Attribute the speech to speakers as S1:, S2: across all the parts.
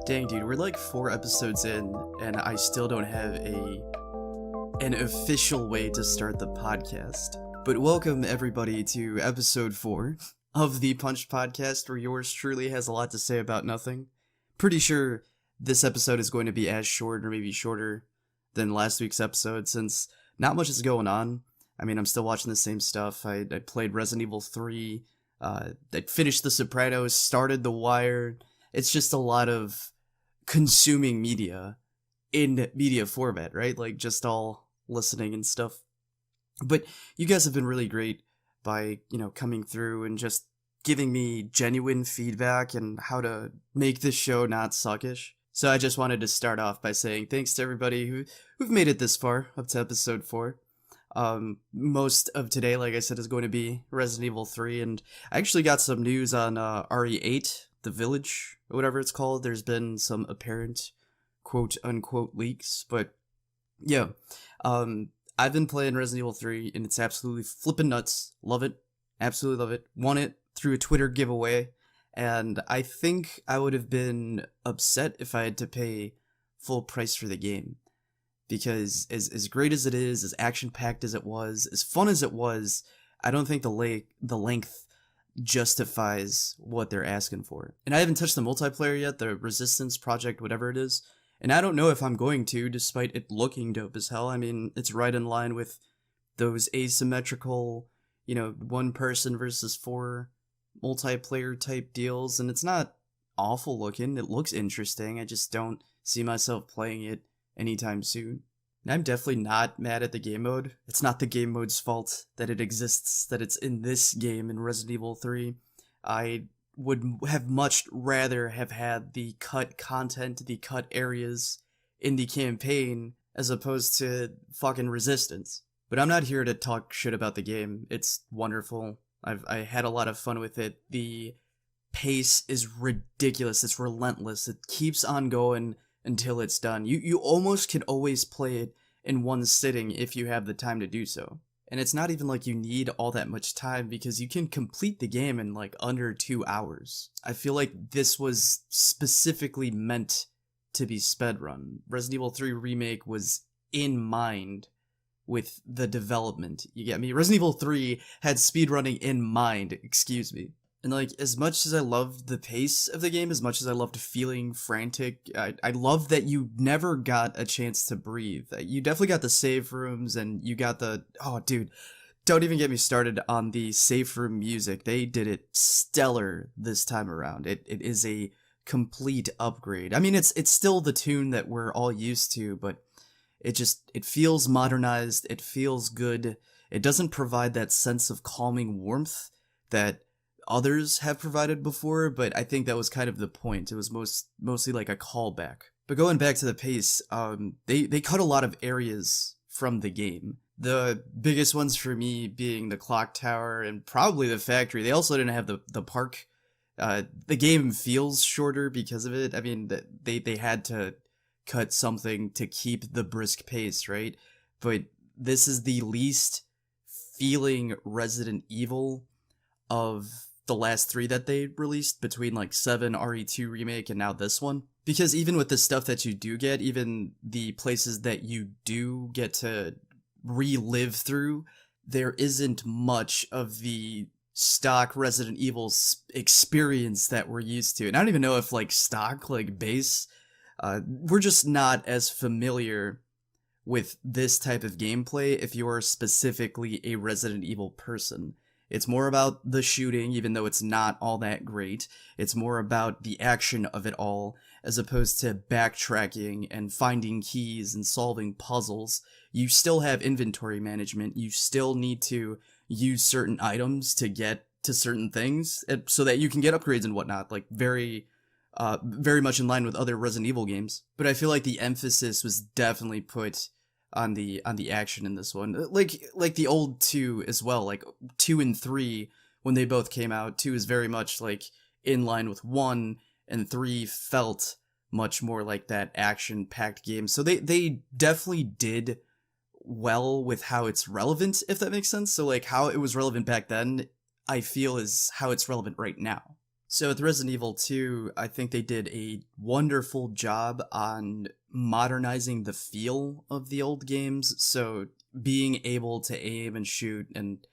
S1: Dang, dude, we're like 4 episodes in, and I still don't have an official way to start the podcast. But welcome everybody to episode 4 of the Punch Podcast, where yours truly has a lot to say about nothing. Pretty sure this episode is going to be as short or maybe shorter than last week's episode, since not much is going on. I mean, I'm still watching the same stuff. I played Resident Evil 3, I finished The Sopranos, started The Wire. It's just a lot of consuming media in media format, right? Like, just all listening and stuff. But you guys have been really great by, coming through and just giving me genuine feedback and how to make this show not suckish. So I just wanted to start off by saying thanks to everybody who've made it this far, up to episode 4. Most of today, like I said, is going to be Resident Evil 3, and I actually got some news on RE8, The Village, or whatever it's called. There's been some apparent quote-unquote leaks, but yeah, I've been playing Resident Evil 3, and it's absolutely flippin' nuts. Love it. Absolutely love it. Won it through a Twitter giveaway, and I think I would have been upset if I had to pay full price for the game. Because as great as it is, as action-packed as it was, as fun as it was, I don't think the length justifies what they're asking for. And I haven't touched the multiplayer yet, the Resistance Project, whatever it is, and I don't know if I'm going to, despite it looking dope as hell. I mean, it's right in line with those asymmetrical, one person versus 4 multiplayer type deals, and it's not awful looking. It looks interesting. I just don't see myself playing it anytime soon. And I'm definitely not mad at the game mode. It's not the game mode's fault that it exists, that it's in this game in Resident Evil 3. I would have much rather have had the cut content, the cut areas in the campaign, as opposed to fucking Resistance. But I'm not here to talk shit about the game. It's wonderful. I had a lot of fun with it. The pace is ridiculous. It's relentless. It keeps on going until it's done. You almost can always play it in one sitting if you have the time to do so. And it's not even like you need all that much time, because you can complete the game in like under 2 hours. I feel like this was specifically meant to be spedrun. Resident Evil 3 Remake was in mind with the development. You get me? Resident Evil 3 had speedrunning in mind, excuse me. And like, as much as I loved the pace of the game, as much as I loved feeling frantic, I love that you never got a chance to breathe. You definitely got the save rooms, and you got oh dude, don't even get me started on the save room music. They did it stellar this time around. It is a complete upgrade. I mean, it's still the tune that we're all used to, but it feels modernized, it feels good. It doesn't provide that sense of calming warmth that others have provided before, but I think that was kind of the point. It was mostly like a callback. But going back to the pace, they cut a lot of areas from the game. The biggest ones for me being the clock tower and probably the factory. They also didn't have the park. The game feels shorter because of it. I mean, they had to cut something to keep the brisk pace, right? But this is the least feeling Resident Evil of the last 3 that they released, between like 7, RE2 Remake, and now this one. Because even with the stuff that you do get, even the places that you do get to relive through, there isn't much of the stock Resident Evil experience that we're used to. And I don't even know if like stock, like base, we're just not as familiar with this type of gameplay if you're specifically a Resident Evil person. It's more about the shooting, even though it's not all that great. It's more about the action of it all, as opposed to backtracking and finding keys and solving puzzles. You still have inventory management. You still need to use certain items to get to certain things, so that you can get upgrades and whatnot, like very much in line with other Resident Evil games. But I feel like the emphasis was definitely put on the action in this one, like the old 2 as well. Like 2 and 3, when they both came out, 2 is very much like in line with 1, and 3 felt much more like that action-packed game. So they definitely did well with how it's relevant, if that makes sense. So like how it was relevant back then, I feel is how it's relevant right now. So with Resident Evil 2, I think they did a wonderful job on modernizing the feel of the old games. So being able to aim and shoot and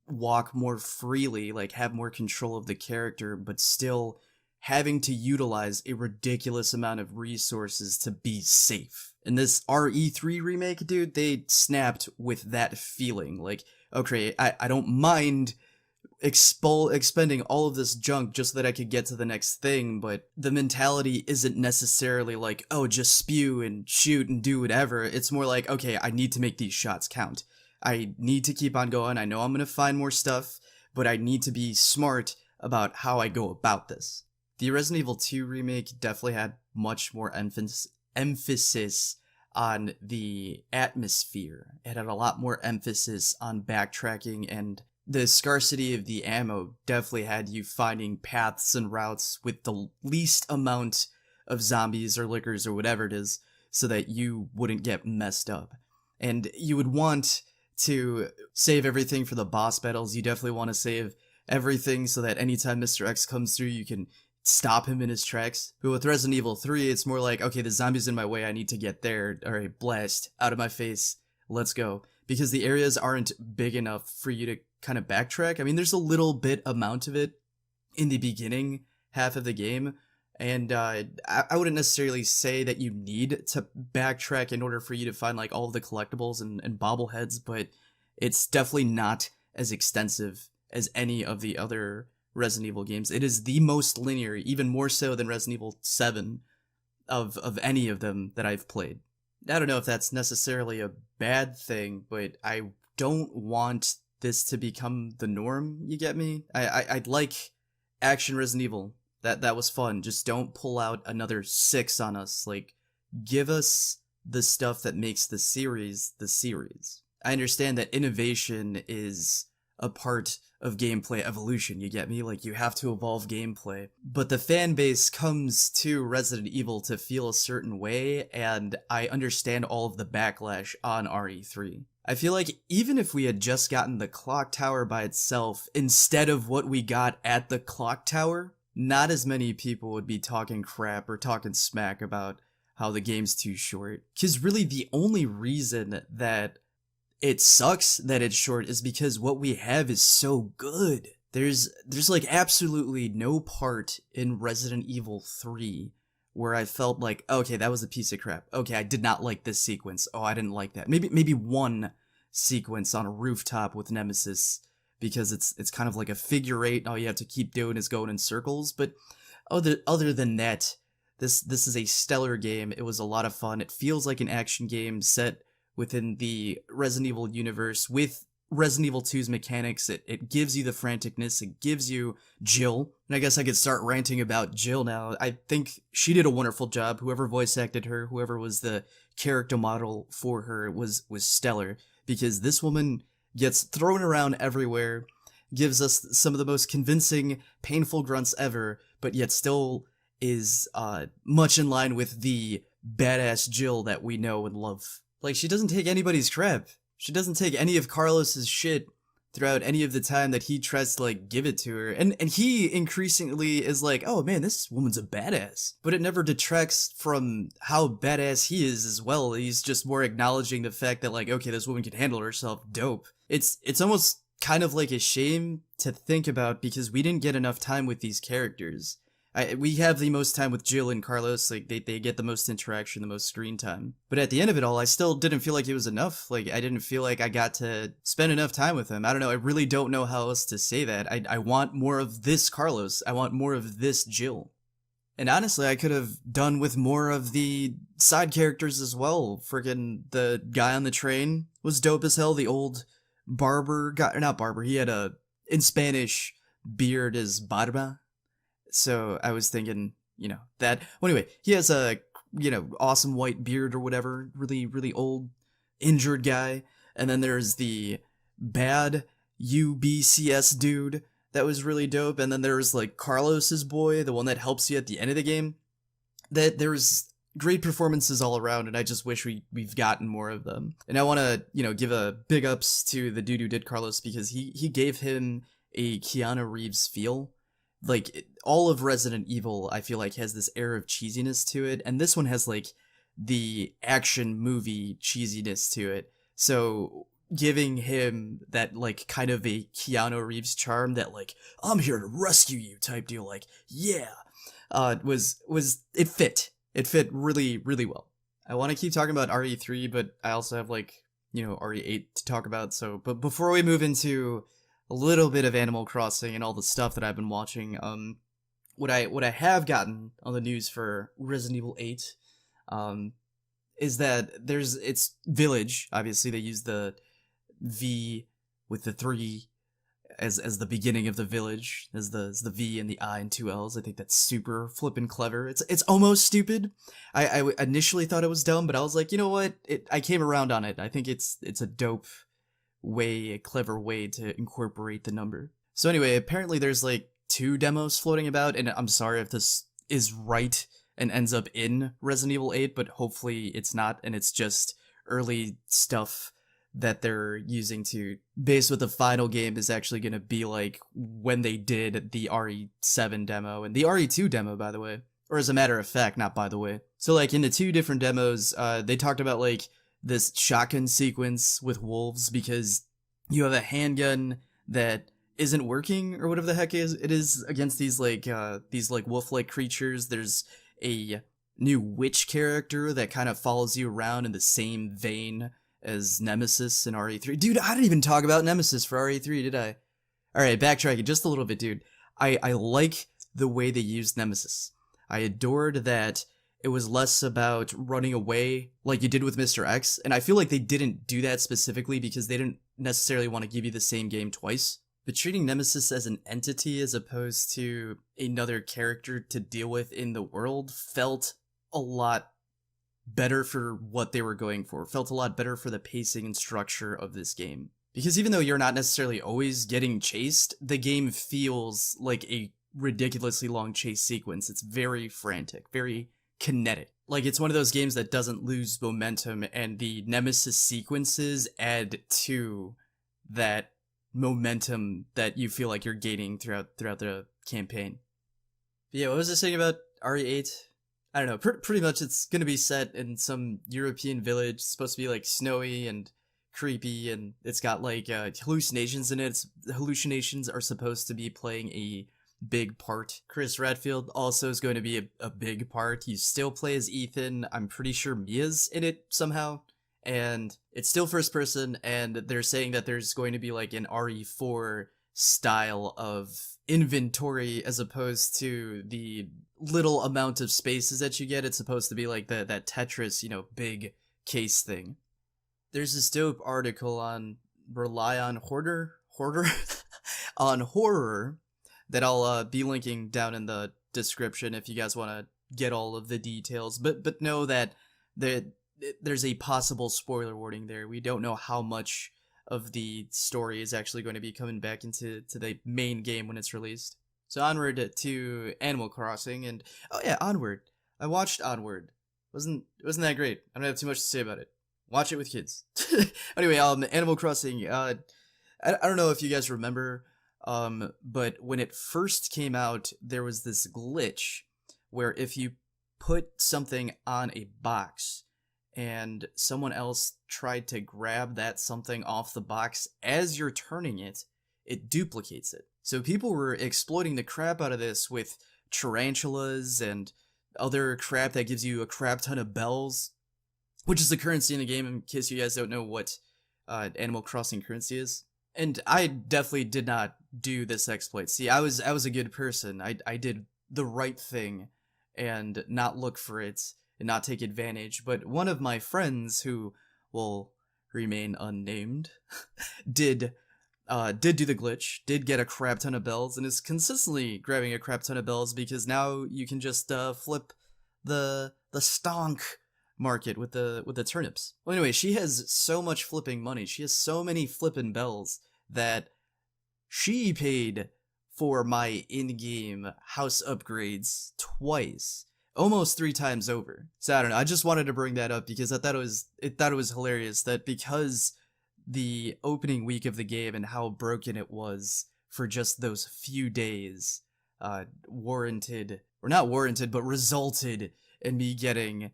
S1: walk more freely, like have more control of the character, but still having to utilize a ridiculous amount of resources to be safe. In this RE3 remake, dude, they snapped with that feeling. Like, okay, I don't mind expending all of this junk just so that I could get to the next thing, but the mentality isn't necessarily like, oh, just spew and shoot and do whatever. It's more like, okay, I need to make these shots count. I need to keep on going. I know I'm gonna find more stuff, but I need to be smart about how I go about this. The Resident Evil 2 remake definitely had much more emphasis on the atmosphere. It had a lot more emphasis on backtracking, and the scarcity of the ammo definitely had you finding paths and routes with the least amount of zombies or lickers or whatever it is, so that you wouldn't get messed up. And you would want to save everything for the boss battles. You definitely want to save everything so that anytime Mr. X comes through, you can stop him in his tracks. But with Resident Evil 3, it's more like, okay, the zombie's in my way, I need to get there. Alright, blast, out of my face, let's go. Because the areas aren't big enough for you to kind of backtrack. I mean, there's a little bit amount of it in the beginning half of the game, and I wouldn't necessarily say that you need to backtrack in order for you to find like all of the collectibles and bobbleheads, but it's definitely not as extensive as any of the other Resident Evil games. It is the most linear, even more so than Resident Evil 7 of any of them that I've played. I don't know if that's necessarily a bad thing, but I don't want this to become the norm, you get me? I'd like action Resident Evil. That was fun. Just don't pull out another 6 on us. Like, give us the stuff that makes the series the series. I understand that innovation is a part of gameplay evolution, you get me? Like, you have to evolve gameplay. But the fan base comes to Resident Evil to feel a certain way, and I understand all of the backlash on RE3. I feel like even if we had just gotten the clock tower by itself instead of what we got at the clock tower, not as many people would be talking crap or talking smack about how the game's too short. Because really the only reason that it sucks that it's short is because what we have is so good. There's like absolutely no part in Resident Evil 3 where I felt like, okay, that was a piece of crap. Okay, I did not like this sequence. Oh, I didn't like that. Maybe one sequence on a rooftop with Nemesis, because it's kind of like a figure eight. All you have to keep doing is going in circles. But other than that, this is a stellar game. It was a lot of fun. It feels like an action game set within the Resident Evil universe with Resident Evil 2's mechanics. It gives you the franticness, it gives you Jill, and I guess I could start ranting about Jill now. I think she did a wonderful job. Whoever voice acted her, whoever was the character model for her was stellar, because this woman gets thrown around everywhere, gives us some of the most convincing, painful grunts ever, but yet still is much in line with the badass Jill that we know and love. Like, she doesn't take anybody's crap. She doesn't take any of Carlos's shit throughout any of the time that he tries to, like, give it to her. And he increasingly is like, oh man, this woman's a badass. But it never detracts from how badass he is as well. He's just more acknowledging the fact that, like, okay, this woman can handle herself dope. It's almost kind of like a shame to think about, because we didn't get enough time with these characters. We have the most time with Jill and Carlos, like, they get the most interaction, the most screen time. But at the end of it all, I still didn't feel like it was enough. Like, I didn't feel like I got to spend enough time with him. I don't know, I really don't know how else to say that. I want more of this Carlos. I want more of this Jill. And honestly, I could have done with more of the side characters as well. Friggin' the guy on the train was dope as hell. The old barber guy, not barber, he had in Spanish, beard is barba. So I was thinking, that. Well, anyway, he has a, awesome white beard or whatever, really, really old, injured guy. And then there's the bad UBCS dude that was really dope. And then there's, like, Carlos's boy, the one that helps you at the end of the game. That there's great performances all around, and I just wish we've gotten more of them. And I want to, give a big ups to the dude who did Carlos, because he gave him a Keanu Reeves feel. all of Resident Evil, I feel like, has this air of cheesiness to it, and this one has like the action movie cheesiness to it. So giving him that like kind of a Keanu Reeves charm, that like I'm here to rescue you type deal, like yeah, was it fit? It fit really really well. I want to keep talking about RE3, but I also have like RE8 to talk about. So, but before we move into a little bit of Animal Crossing and all the stuff that I've been watching, what I have gotten on the news for Resident Evil 8, is that it's Village. Obviously, they use the V with the 3 as the beginning of the Village, as the V and the I and 2 L's. I think that's super flippin' clever. It's almost stupid. I initially thought it was dumb, but I was like, you know what? I came around on it. I think it's a dope way, a clever way to incorporate the number. So anyway, apparently there's like 2 demos floating about, and I'm sorry if this is right and ends up in Resident Evil 8, but hopefully it's not, and it's just early stuff that they're using to base what the final game is actually going to be like when they did the RE7 demo and the RE2 demo, by the way. Or as a matter of fact, not by the way. So like in the 2 different demos, they talked about like this shotgun sequence with wolves, because you have a handgun that isn't working or whatever the heck it is against these wolf-like creatures. There's a new witch character that kind of follows you around in the same vein as Nemesis in RE3. Dude, I didn't even talk about Nemesis for RE3, did I? Alright, backtracking just a little bit, dude. I like the way they used Nemesis. I adored that it was less about running away like you did with Mr. X, and I feel like they didn't do that specifically because they didn't necessarily want to give you the same game twice. But treating Nemesis as an entity as opposed to another character to deal with in the world felt a lot better for what they were going for. Felt a lot better for the pacing and structure of this game. Because even though you're not necessarily always getting chased, the game feels like a ridiculously long chase sequence. It's very frantic, very kinetic. Like, it's one of those games that doesn't lose momentum, and the Nemesis sequences add to that momentum that you feel like you're gaining throughout the campaign. But yeah, what was I saying about RE8? I don't know, pretty much it's gonna be set in some European village. It's supposed to be like snowy and creepy, and it's got like hallucinations in it. Hallucinations are supposed to be playing a big part. Chris Redfield also is going to be a big part. You still play as Ethan. I'm pretty sure Mia's in it somehow. And it's still first person, and they're saying that there's going to be like an RE4 style of inventory as opposed to the little amount of spaces that you get. It's supposed to be like that Tetris, big case thing. There's this dope article on Rely on Hoarder on horror that I'll be linking down in the description if you guys want to get all of the details. But know that there's a possible spoiler warning there. We don't know how much of the story is actually going to be coming back into the main game when it's released. So onward to Animal Crossing, and oh yeah, Onward. I watched Onward. Wasn't that great? I don't have too much to say about it. Watch it with kids. Anyway, Animal Crossing. I don't know if you guys remember, but when it first came out, there was this glitch where if you put something on a box and someone else tried to grab that something off the box as you're turning it, it duplicates it. So people were exploiting the crap out of this with tarantulas and other crap that gives you a crap ton of bells, which is the currency in the game, in case you guys don't know what Animal Crossing currency is. And I definitely did not do this exploit. See, I was a good person. I did the right thing and not look for it and not take advantage. But one of my friends, who will remain unnamed, did do the glitch, did get a crap ton of bells, and is consistently grabbing a crap ton of bells because now you can just flip the stonk market with the turnips. Well, anyway, she has so much flipping money. She has so many flipping bells that she paid for my in-game house upgrades twice, almost 3 times over. So I don't know. I just wanted to bring that up because I thought it was hilarious that because the opening week of the game and how broken it was for just those few days, warranted, or not warranted, but resulted in me getting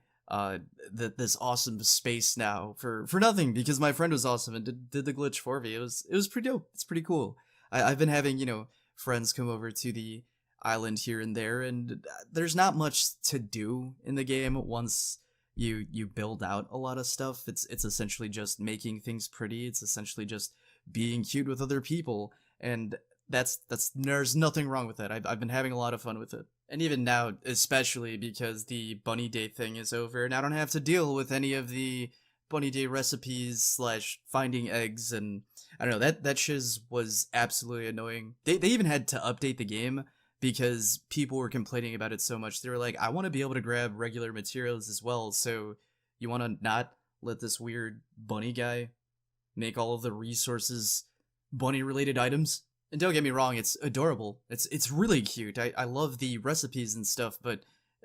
S1: this awesome space now for nothing, because my friend was awesome and did the glitch for me. It was pretty dope. It's pretty cool. I've been having, friends come over to the island here and there, and there's not much to do in the game once you build out a lot of stuff. It's essentially just making things pretty. It's essentially just being cute with other people, and that's there's nothing wrong with that. I've been having a lot of fun with it. And even now, especially because the bunny day thing is over, and I don't have to deal with any of the bunny day recipes / finding eggs, and I don't know, that shiz was absolutely annoying. They even had to update the game because people were complaining about it so much. They were like, I want to be able to grab regular materials as well, so you want to not let this weird bunny guy make all of the resources bunny related items? And don't get me wrong, it's adorable. It's really cute. I love the recipes and stuff, but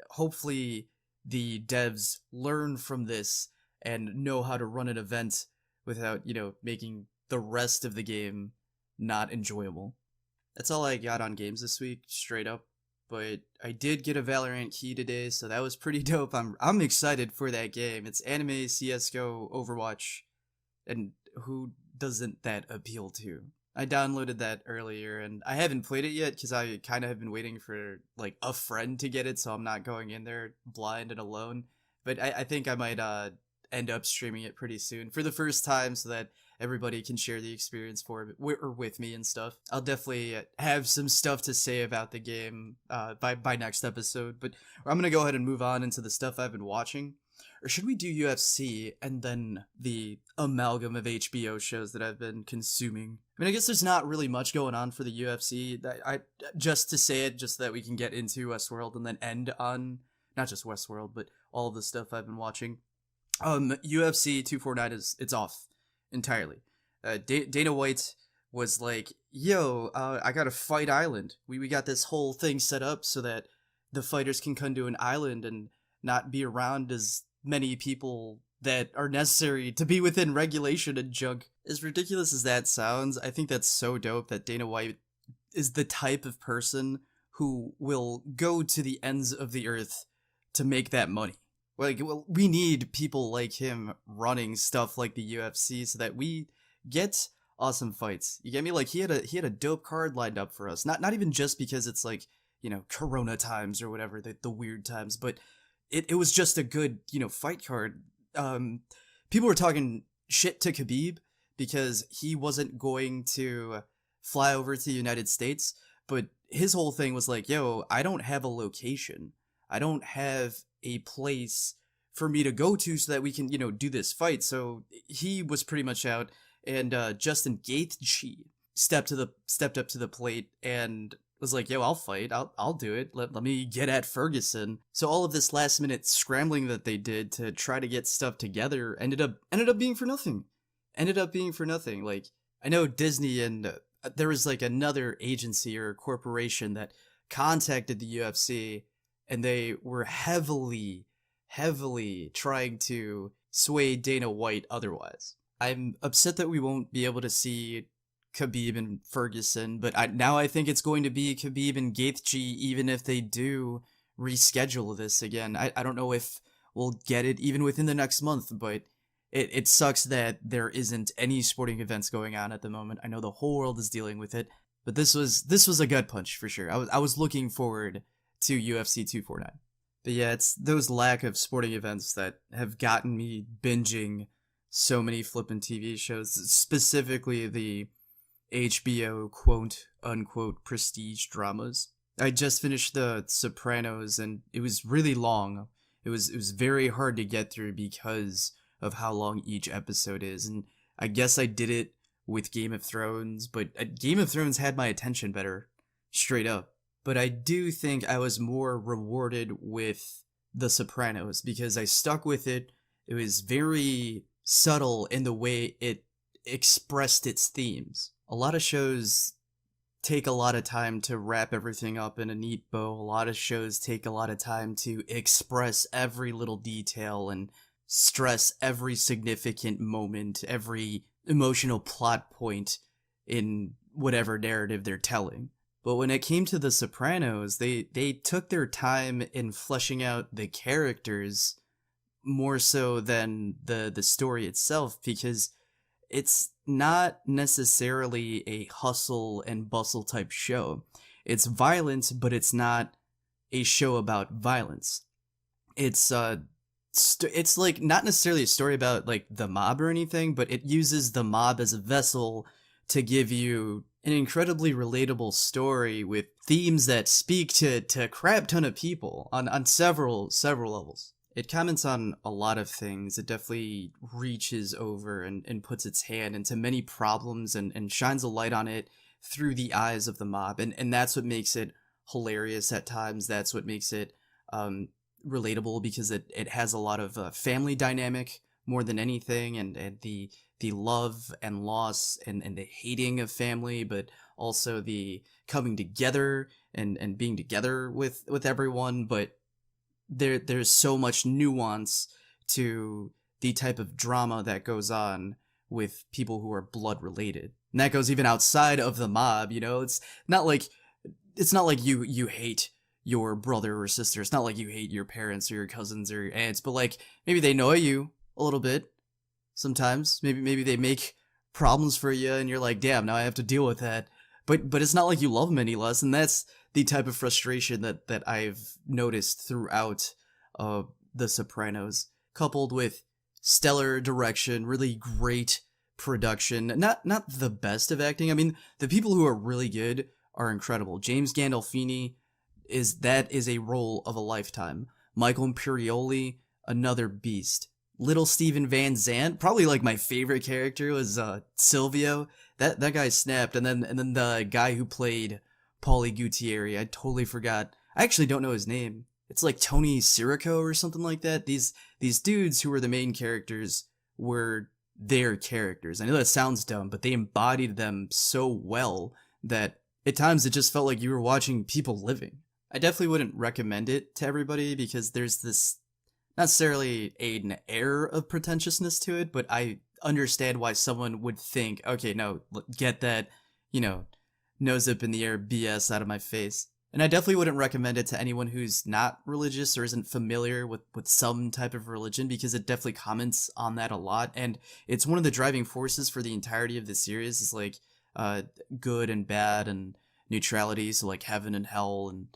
S1: hopefully the devs learn from this and know how to run an event without, making the rest of the game not enjoyable. That's all I got on games this week, straight up. But I did get a Valorant key today, so that was pretty dope. I'm excited for that game. It's anime, CS:GO, Overwatch, and who doesn't that appeal to? I downloaded that earlier, and I haven't played it yet because I kind of have been waiting for a friend to get it, so I'm not going in there blind and alone. But I think I might end up streaming it pretty soon for the first time, so that everybody can share the experience with me and stuff. I'll definitely have some stuff to say about the game by next episode, but I'm gonna go ahead and move on into the stuff I've been watching. Or should we do UFC and then the amalgam of HBO shows that I've been consuming? I mean, I guess there's not really much going on for the UFC. Just to say it, just so that we can get into Westworld and then end on not just Westworld, but all of the stuff I've been watching. UFC 249 it's off entirely. Dana White was like, "Yo, I got a fight island. We got this whole thing set up so that the fighters can come to an island and not be around as many people that are necessary to be within regulation and junk." As ridiculous as that sounds, I think that's so dope that Dana White is the type of person who will go to the ends of the earth to make that money. We need people like him running stuff like the UFC so that we get awesome fights. You get me? He had a dope card lined up for us. Not even just because it's Corona times or whatever, the weird times, but it was just a good, fight card. People were talking shit to Khabib because he wasn't going to fly over to the United States, but his whole thing was like, yo, I don't have a location. I don't have a place for me to go to so that we can, do this fight. So he was pretty much out, and Justin Gaethje stepped up to the plate and was like, yo, I'll fight. I'll do it. Let me get at Ferguson. So all of this last minute scrambling that they did to try to get stuff together ended up being for nothing. I know Disney and there was another agency or corporation that contacted the UFC, and they were heavily trying to sway Dana White otherwise. I'm upset that we won't be able to see Khabib and Ferguson, but now I think it's going to be Khabib and Gaethje, even if they do reschedule this again. I don't know if we'll get it even within the next month, but it sucks that there isn't any sporting events going on at the moment. I know the whole world is dealing with it, but this was a gut punch for sure. I was looking forward to UFC 249. But yeah, it's those lack of sporting events that have gotten me binging so many flippin' TV shows, specifically the HBO quote-unquote prestige dramas. I just finished the Sopranos, and it was really long. It was very hard to get through because of how long each episode is, and I guess I did it with Game of Thrones, but Game of Thrones had my attention better, straight up. But I do think I was more rewarded with The Sopranos because I stuck with it. It was very subtle in the way it expressed its themes. A lot of shows take a lot of time to wrap everything up in a neat bow. A lot of shows take a lot of time to express every little detail and stress every significant moment, every emotional plot point in whatever narrative they're telling. But when it came to The Sopranos, they took their time in fleshing out the characters more so than the story itself, because it's not necessarily a hustle and bustle type show. It's violent, but it's not a show about violence. It's like not necessarily a story about like the mob or anything, but it uses the mob as a vessel to give you an incredibly relatable story with themes that speak to a crap ton of people on several levels. It comments on a lot of things. It definitely reaches over and puts its hand into many problems and shines a light on it through the eyes of the mob. And that's what makes it hilarious at times. That's what makes it relatable, because it has a lot of family dynamic more than anything, and the love and loss and the hating of family, but also the coming together and being together with everyone. But there's so much nuance to the type of drama that goes on with people who are blood related. And that goes even outside of the mob, you know? It's not like you hate your brother or sister. It's not like you hate your parents or your cousins or your aunts, but like maybe they annoy you a little bit sometimes. Maybe they make problems for you and you're like, damn, now I have to deal with that. But it's not like you love them any less, and that's the type of frustration that I've noticed throughout The Sopranos, coupled with stellar direction, really great production. Not the best of acting. I mean, the people who are really good are incredible. James Gandolfini is a role of a lifetime. Michael Imperioli, another beast. Little Steven Van Zandt, probably like my favorite character was Silvio. That guy snapped. And then the guy who played Paulie Gutierrez, I totally forgot. I actually don't know his name. It's like Tony Sirico or something like that. These dudes who were the main characters were their characters. I know that sounds dumb, but they embodied them so well that at times it just felt like you were watching people living. I definitely wouldn't recommend it to everybody, because there's this not necessarily an air of pretentiousness to it, but I understand why someone would think, okay, no, get that, nose up in the air BS out of my face. And I definitely wouldn't recommend it to anyone who's not religious or isn't familiar with some type of religion, because it definitely comments on that a lot. And it's one of the driving forces for the entirety of the series is like good and bad and neutrality. So like heaven and hell and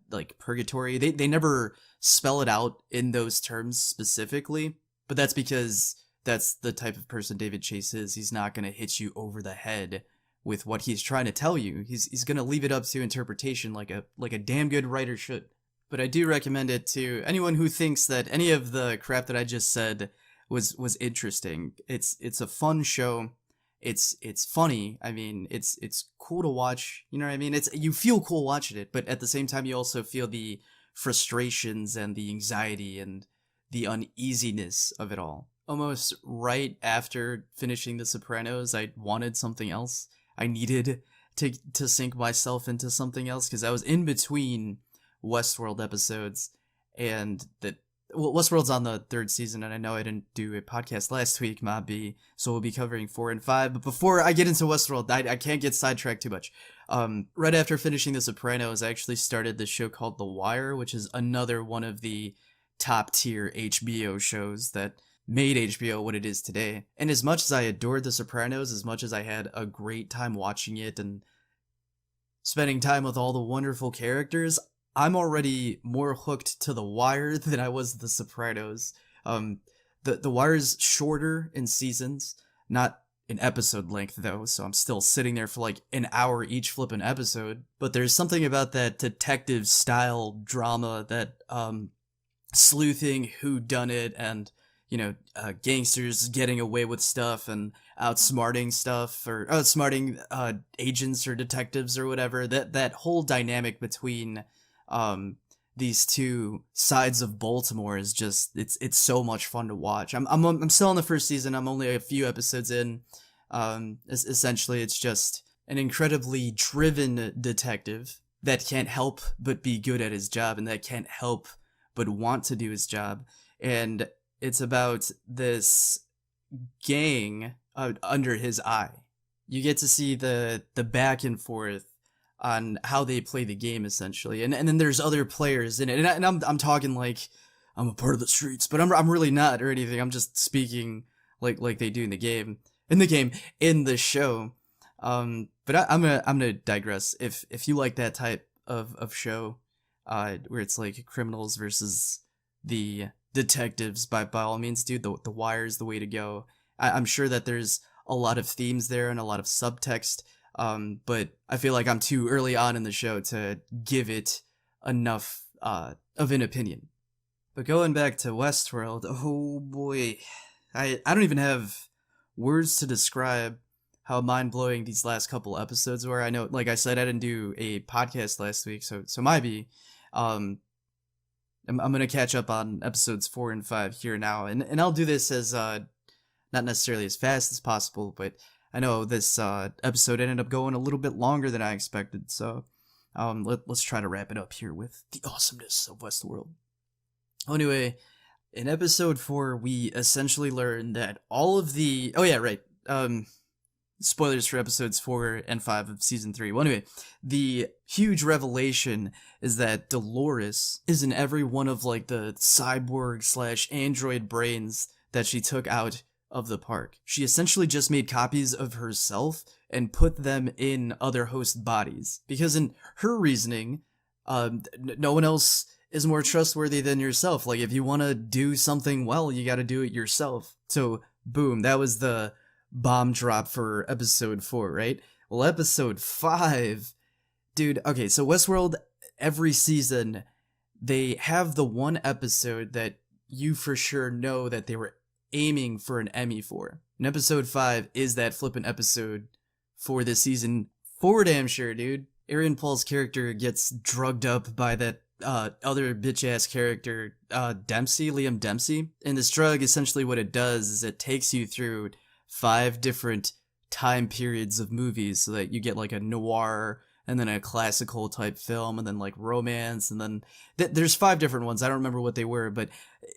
S1: like purgatory. They never spell it out in those terms specifically, but that's because that's the type of person David Chase is. He's not going to hit you over the head with what he's trying to tell you. He's going to leave it up to interpretation like a damn good writer should. But I do recommend it to anyone who thinks that any of the crap that I just said was interesting. It's a fun show. It's funny. I mean, it's cool to watch. You know what I mean? You feel cool watching it, but at the same time you also feel the frustrations and the anxiety and the uneasiness of it all. Almost right after finishing The Sopranos, I wanted something else. I needed to sink myself into something else, because I was in between Westworld episodes, and Westworld's on the 3rd season, and I know I didn't do a podcast last week, Mobby, so we'll be covering 4 and 5. But before I get into Westworld, I can't get sidetracked too much. Right after finishing The Sopranos, I actually started this show called The Wire, which is another one of the top tier HBO shows that made HBO what it is today. And as much as I adored The Sopranos, as much as I had a great time watching it and spending time with all the wonderful characters, I'm already more hooked to The Wire than I was The Sopranos. The Wire's shorter in seasons, not in episode length though, so I'm still sitting there for like an hour each flipping episode. But there's something about that detective style drama, that sleuthing whodunit and gangsters getting away with stuff and outsmarting stuff, or outsmarting agents or detectives or whatever. That whole dynamic between these two sides of Baltimore is just it's so much fun to watch. I'm still on the 1st season. I'm only a few episodes in. Essentially, it's just an incredibly driven detective that can't help but be good at his job, and that can't help but want to do his job. And it's about this gang under his eye. You get to see the back and forth on how they play the game, essentially. And then there's other players in it, and I'm talking like I'm a part of the streets, but I'm really not or anything. I'm just speaking like they do in the game, in the show. But I'm gonna digress. If you like that type of show, where it's like criminals versus the detectives, by all means, dude, the Wire is the way to go. I'm sure that there's a lot of themes there and a lot of subtext. But I feel like I'm too early on in the show to give it enough of an opinion. But going back to Westworld, oh boy, I don't even have words to describe how mind-blowing these last couple episodes were. I know, like I said, I didn't do a podcast last week, so maybe I'm gonna catch up on episodes 4 and 5 here now, and I'll do this as not necessarily as fast as possible, but I know this episode ended up going a little bit longer than I expected, so let's try to wrap it up here with the awesomeness of Westworld. Anyway, in episode 4, we essentially learned that all of the... Oh yeah, right. Spoilers for episodes 4 and 5 of season 3. Well, anyway, the huge revelation is that Dolores is in every one of like the cyborg / android brains that she took out of the park. She essentially just made copies of herself and put them in other host bodies, because in her reasoning, no one else is more trustworthy than yourself. Like, if you want to do something well, you got to do it yourself. So boom, that was the bomb drop for episode 4, right? Well, episode 5, dude, okay, so Westworld, every season, they have the one episode that you for sure know that they were aiming for an Emmy for. And episode 5 is that flippin' episode for this season, for damn sure, dude. Aaron Paul's character gets drugged up by that other bitch-ass character, Liam Dempsey. And this drug, essentially what it does is it takes you through 5 different time periods of movies, so that you get like a noir, and then a classical type film, and then like romance, and then there's 5 different ones. I don't remember what they were, but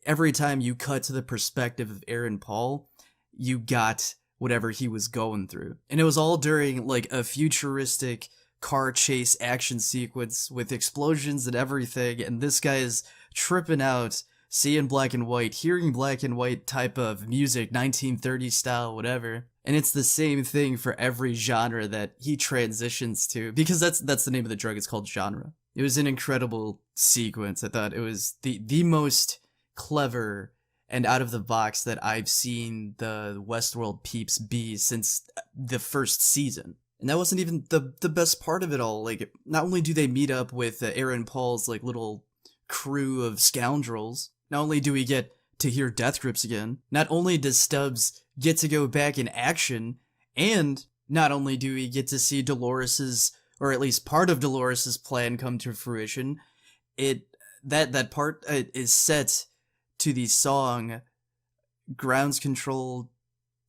S1: every time you cut to the perspective of Aaron Paul, you got whatever he was going through. And it was all during like a futuristic car chase action sequence with explosions and everything, and this guy is tripping out, seeing black and white, hearing black and white type of music, 1930s style, whatever. And it's the same thing for every genre that he transitions to, because that's the name of the drug. It's called genre. It was an incredible sequence. I thought it was the most clever and out of the box that I've seen the Westworld peeps be since the first season. And that wasn't even the best part of it all. Like, not only do they meet up with Aaron Paul's like little crew of scoundrels, not only do we get to hear death grips again, not only does Stubbs get to go back in action, and not only do we get to see Dolores's, or at least part of Dolores's plan come to fruition, that part is set to the song Grounds Control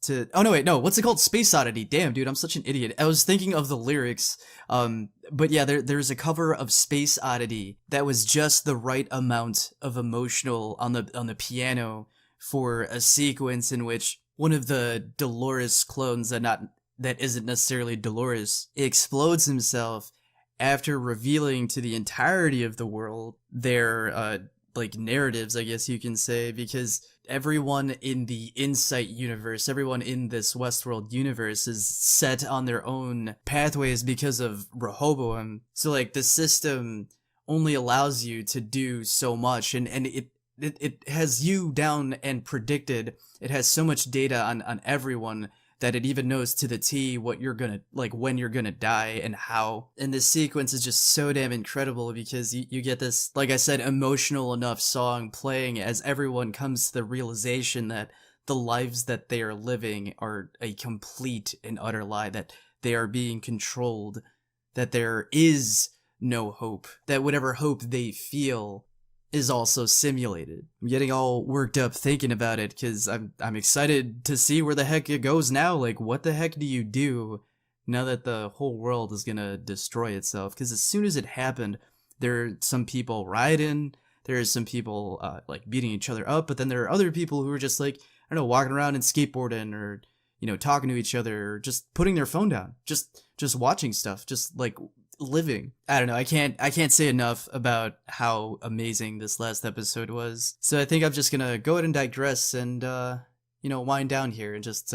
S1: to... Oh, no, wait, no, what's it called? Space Oddity. Damn, dude, I'm such an idiot. I was thinking of the lyrics, but yeah, there's a cover of Space Oddity that was just the right amount of emotional on the piano for a sequence in which one of the Dolores clones that isn't necessarily Dolores explodes himself after revealing to the entirety of the world their like narratives, I guess you can say, because everyone in the Insight universe, everyone in this Westworld universe is set on their own pathways because of Rehoboam. So like the system only allows you to do so much, and it has you down and predicted. It has so much data on everyone that it even knows to the T what you're gonna, like, when you're gonna die and how. And this sequence is just so damn incredible because you get this, like I said, emotional enough song playing as everyone comes to the realization that the lives that they are living are a complete and utter lie, that they are being controlled, that there is no hope, that whatever hope they feel is also simulated. I'm getting all worked up thinking about it because I'm excited to see where the heck it goes now. Like, what the heck do you do now that the whole world is gonna destroy itself? Because as soon as it happened, there are some people rioting, there are some people like beating each other up, but then there are other people who are just like, I don't know, walking around and skateboarding, or, you know, talking to each other, or just putting their phone down, just watching stuff, just like living. I don't know. I can't say enough about how amazing this last episode was. So I think I'm just gonna go ahead and digress and wind down here and just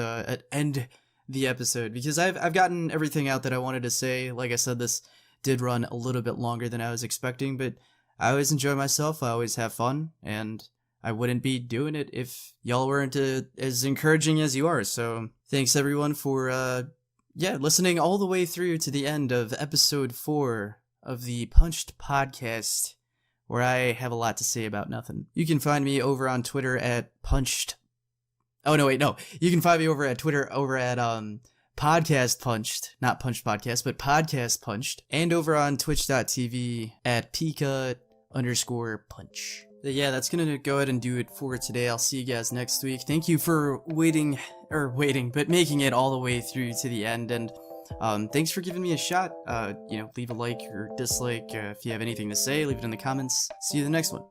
S1: end the episode, because I've gotten everything out that I wanted to say. Like I said, this did run a little bit longer than I was expecting, but I always enjoy myself. I always have fun, and I wouldn't be doing it if y'all weren't as encouraging as you are. So thanks everyone for listening all the way through to the end of episode 4 of the Punched podcast, where I have a lot to say about nothing. You can find me over on Twitter at Punched. Oh, no, wait, no. You can find me over at Twitter over at Podcast Punched. Not Punched Podcast, but Podcast Punched. And over on Twitch.tv at Pika_punch. But yeah, that's gonna go ahead and do it for today. I'll see you guys next week. Thank you for making it all the way through to the end, and thanks for giving me a shot. Leave a like or dislike. If you have anything to say, leave it in the comments. See you in the next one.